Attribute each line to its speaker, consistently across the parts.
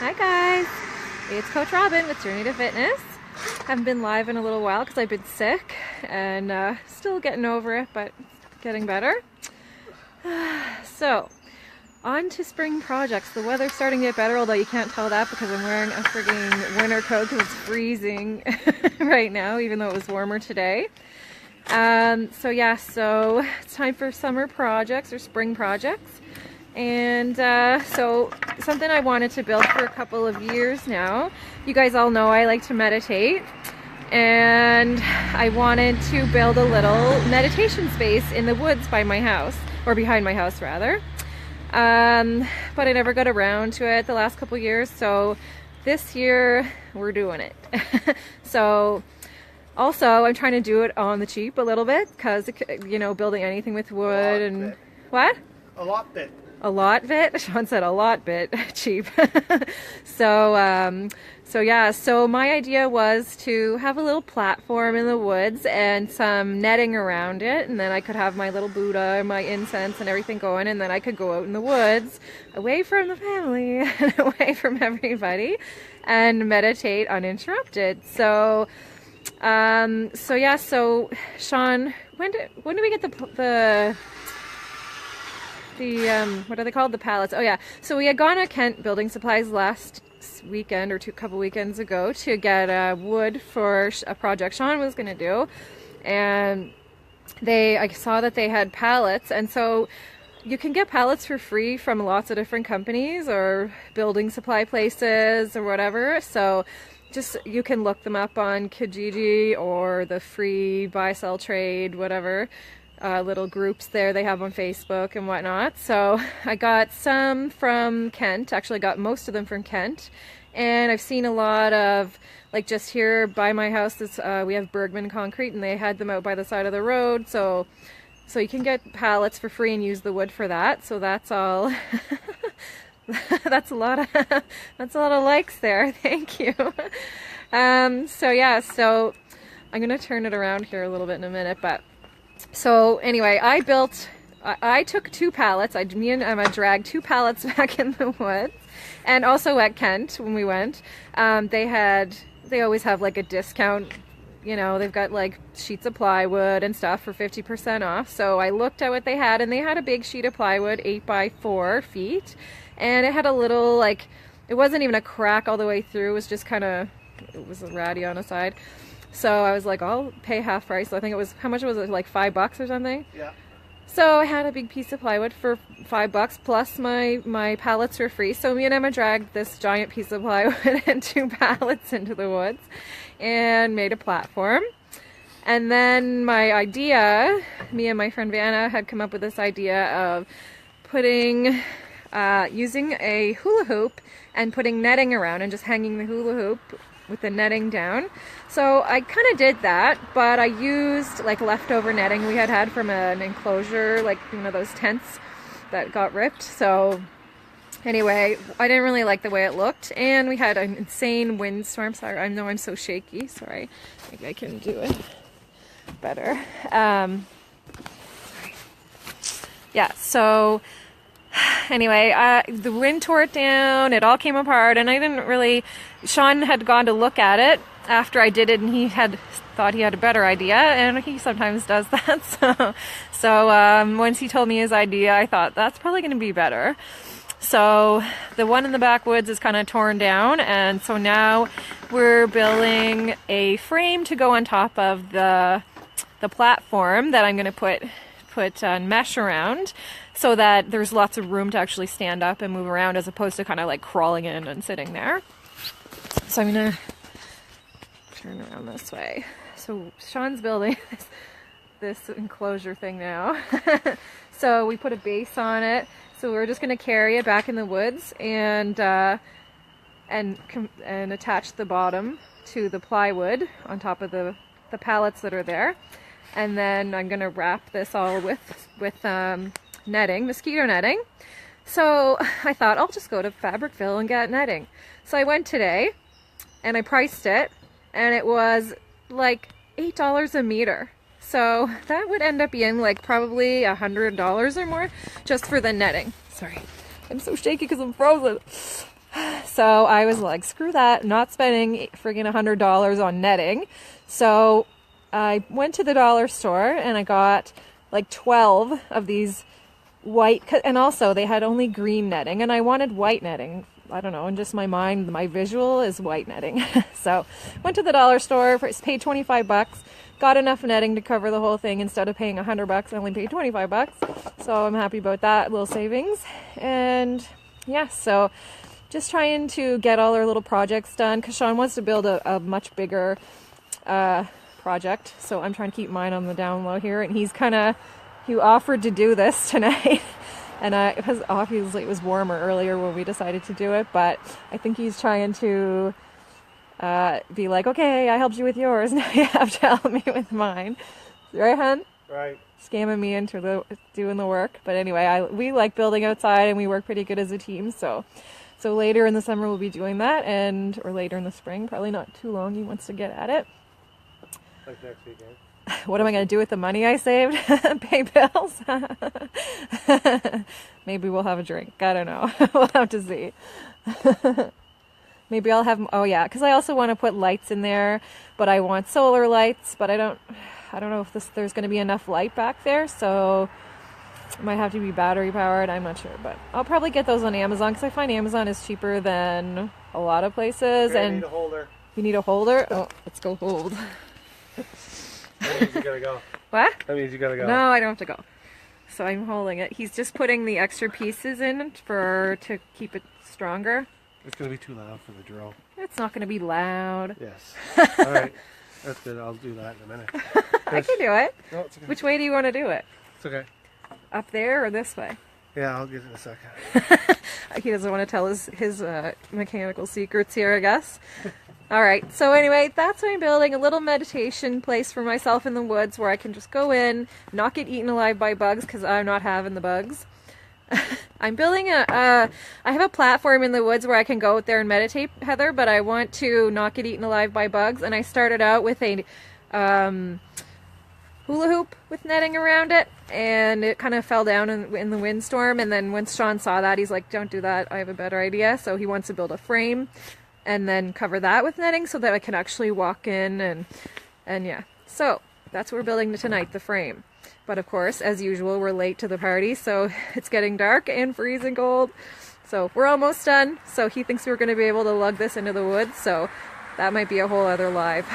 Speaker 1: Hi guys, it's Coach Robin with Journey to Fitness. Haven't been live in a little while because I've been sick and still getting over it, but getting better. So, on to spring projects. The weather's starting to get better, although you can't tell that because I'm wearing a frigging winter coat because it's freezing right now, even though it was warmer today. So it's time for summer projects or spring projects. And so something I wanted to build for a couple of years now. You guys all know I like to meditate, and I wanted to build a little meditation space in the woods by my house, or behind my house rather. But I never got around to it the last couple of years, so this year we're doing it. So also I'm trying to do it on the cheap a little bit because, you know, building anything with wood and what?
Speaker 2: A lot bit.
Speaker 1: A lot bit? Sean said a lot bit cheap. So my idea was to have a little platform in the woods and some netting around it, and then I could have my little Buddha and my incense and everything going, and then I could go out in the woods away from the family and away from everybody and meditate uninterrupted. So Sean, when do we get the what are they called? The pallets. Oh yeah. So we had gone to Kent Building Supplies last weekend or couple weekends ago to get wood for a project Sean was going to do, and I saw that they had pallets, and so you can get pallets for free from lots of different companies or building supply places or whatever. So just you can look them up on Kijiji or the free buy sell trade whatever. Little groups there they have on Facebook and whatnot. So I got some from Kent, actually got most of them from Kent, and I've seen a lot of, like just here by my house, we have Bergman Concrete, and they had them out by the side of the road, so you can get pallets for free and use the wood for that. So that's all. That's a lot of likes there. Thank you. So I'm gonna turn it around here a little bit in a minute, but so anyway, I took 2 pallets. Me and Emma dragged 2 pallets back in the woods, and also at Kent when we went, they always have like a discount, you know, they've got like sheets of plywood and stuff for 50% off. So I looked at what they had, and they had a big sheet of plywood, 8 by 4 feet, and it had a little, like, it wasn't even a crack all the way through, it was just kind of, it was ratty on the side. So I was like, I'll pay half price. So I think it was, how much was it, like $5 or something? Yeah. So I had a big piece of plywood for $5 plus my pallets for free. So me and Emma dragged this giant piece of plywood and 2 pallets into the woods and made a platform. And then my idea, me and my friend Vanna had come up with this idea of putting, using a hula hoop and putting netting around and just hanging the hula hoop with the netting down. So I kind of did that, but I used like leftover netting we had from an enclosure, like, you know, those tents that got ripped. So anyway, I didn't really like the way it looked, and we had an insane windstorm. Sorry, I know I'm so shaky. Sorry, maybe I can do it better. Yeah, so anyway, the wind tore it down, it all came apart, and I didn't really, Sean had gone to look at it after I did it, and he had thought he had a better idea, and he sometimes does that. So once he told me his idea, I thought that's probably going to be better. So the one in the backwoods is kind of torn down, and so now we're building a frame to go on top of the platform that I'm going to put mesh around, so that there's lots of room to actually stand up and move around, as opposed to kind of like crawling in and sitting there. So I'm gonna turn around this way. So Sean's building this enclosure thing now. So we put a base on it. So we're just gonna carry it back in the woods and attach the bottom to the plywood on top of the pallets that are there. And then I'm gonna wrap this all with netting, mosquito netting. So I thought I'll just go to Fabricville and get netting. So I went today and I priced it, and it was like $8 a meter. So that would end up being like probably $100 or more just for the netting. Sorry, I'm so shaky because I'm frozen. So I was like, screw that, not spending friggin' $100 on netting. So I went to the dollar store and I got like 12 of these white, and also they had only green netting and I wanted white netting. I don't know, in just my mind, my visual is white netting. So went to the dollar store, paid 25 bucks, got enough netting to cover the whole thing. Instead of paying 100 bucks, I only paid 25 bucks. So I'm happy about that little savings. And yeah, so just trying to get all our little projects done because Sean wants to build a much bigger project. So I'm trying to keep mine on the down low here. And he offered to do this tonight. And because obviously it was warmer earlier when we decided to do it. But I think he's trying to be like, okay, I helped you with yours. Now you have to help me with mine. Right, hun?
Speaker 2: Right.
Speaker 1: Scamming me into doing the work. But anyway, we like building outside and we work pretty good as a team. So later in the summer we'll be doing that, or later in the spring, probably not too long. He wants to get at it.
Speaker 2: Like next weekend.
Speaker 1: What am I going to do with the money I saved? Pay bills? Maybe we'll have a drink. I don't know. We'll have to see. Maybe I'll have, oh yeah, because I also want to put lights in there, but I want solar lights, but I don't know if there's going to be enough light back there, so it might have to be battery powered. I'm not sure, but I'll probably get those on Amazon because I find Amazon is cheaper than a lot of places.
Speaker 2: Okay,
Speaker 1: and
Speaker 2: I need a holder.
Speaker 1: You need a holder? Oh, let's go hold.
Speaker 2: That means you gotta go.
Speaker 1: What?
Speaker 2: That means you gotta go.
Speaker 1: No, I don't have to go. So I'm holding it. He's just putting the extra pieces in to keep it stronger.
Speaker 2: It's gonna be too loud for the drill.
Speaker 1: It's not going to be loud.
Speaker 2: Yes. All right. That's good. I'll do that in a minute.
Speaker 1: I can do it.
Speaker 2: No, it's okay.
Speaker 1: Which way do you want to do it?
Speaker 2: It's okay.
Speaker 1: Up there or this way?
Speaker 2: Yeah, I'll get it in a second.
Speaker 1: He doesn't want to tell his mechanical secrets here, I guess. All right. So anyway, that's why I'm building a little meditation place for myself in the woods where I can just go in, not get eaten alive by bugs because I'm not having the bugs. I'm building I have a platform in the woods where I can go out there and meditate, Heather, but I want to not get eaten alive by bugs. And I started out with a hula hoop with netting around it, and it kind of fell down in the windstorm. And then once Sean saw that, he's like, don't do that, I have a better idea. So he wants to build a frame and then cover that with netting so that I can actually walk in and yeah. So that's what we're building tonight, the frame. But of course, as usual, we're late to the party, so it's getting dark and freezing cold. So we're almost done. So he thinks we're going to be able to lug this into the woods, so that might be a whole other live.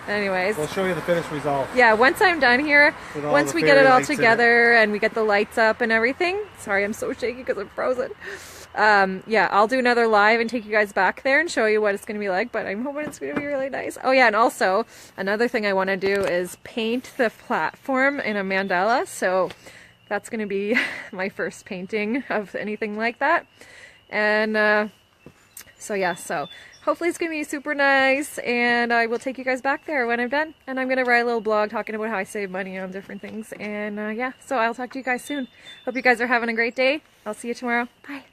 Speaker 1: Anyways.
Speaker 2: We'll show you the finished result.
Speaker 1: Yeah, once I'm done here, once we get it all together and we get the lights up and everything. Sorry, I'm so shaky because I'm frozen. Yeah, I'll do another live and take you guys back there and show you what it's going to be like, but I'm hoping it's going to be really nice. Oh yeah, and also another thing I want to do is paint the platform in a mandala, so that's going to be my first painting of anything like that. And so yeah, so hopefully it's going to be super nice, and I will take you guys back there when I'm done. And I'm going to write a little blog talking about how I save money on different things. And yeah, so I'll talk to you guys soon. Hope you guys are having a great day. I'll see you tomorrow. Bye.